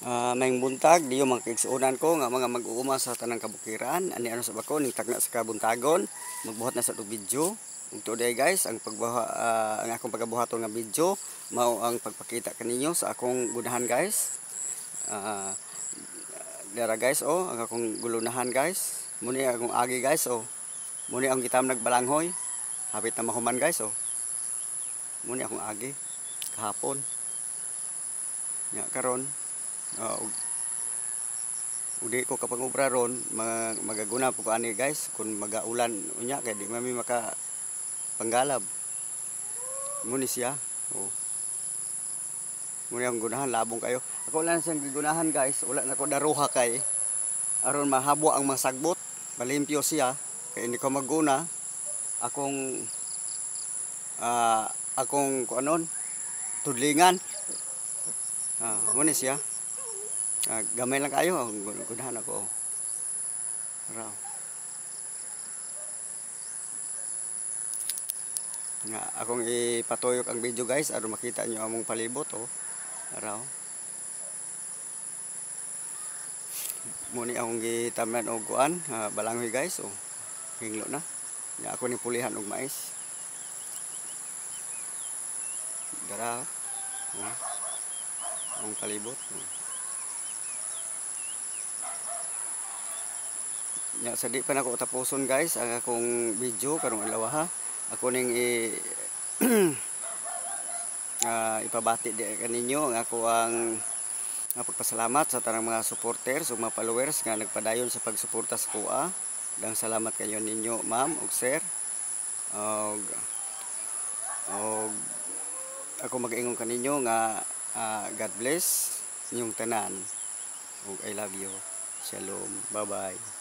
Mayong buntag diyo mga kaigsuonan ko nga mga mag-uuma sa tanang kabukiran ani ano sa bako ning tagna sa kabuntagon magbuhat na sa tug video ug today guys ang pagbuha ang akong pagabuhaton nga video mao ang pagpakita kaninyo sa akong gunahan guys. Dara guys ang akong gulunahan guys, muni akong agi guys muni ang gitam nagbalanghoy hapit na mahuman guys muni akong agi kahapon nya karon udi ko kapag ubra ron magaguna po ko ani guys kung magaulan unya kay di mami maka panggalab muni siya muni ang gunahan labong kayo ako lang siyang gigunahan guys wala na ko daruha kay aron mahabo ang masagbot malimpyo siya kay hindi ko maguna akong kuanon tudlingan muni siya. Gamay lang kayo, gunahan ako. Raw. Nga akong ipatuyok ang video guys, aron makita niyo among palibot Raw. Muni akong gitamnan og kuan, balanghoy guys hinglo na. Nga ako ni pulihan og mais. Dara. Ang palibot. Nya sa di pa nako tapuson guys ang akong video karong adlaw ako ning ipabati di kaninyo ang ako ang pagpasalamat sa tanang mga supporters ug mga followers nga nagpadayon sa pagsuporta sa kuha. Dang salamat kayo ninyo ma'am ug sir. Og ako mag-ingon kaninyo nga God bless inyong tanan ug I love you. Shalom. Bye bye.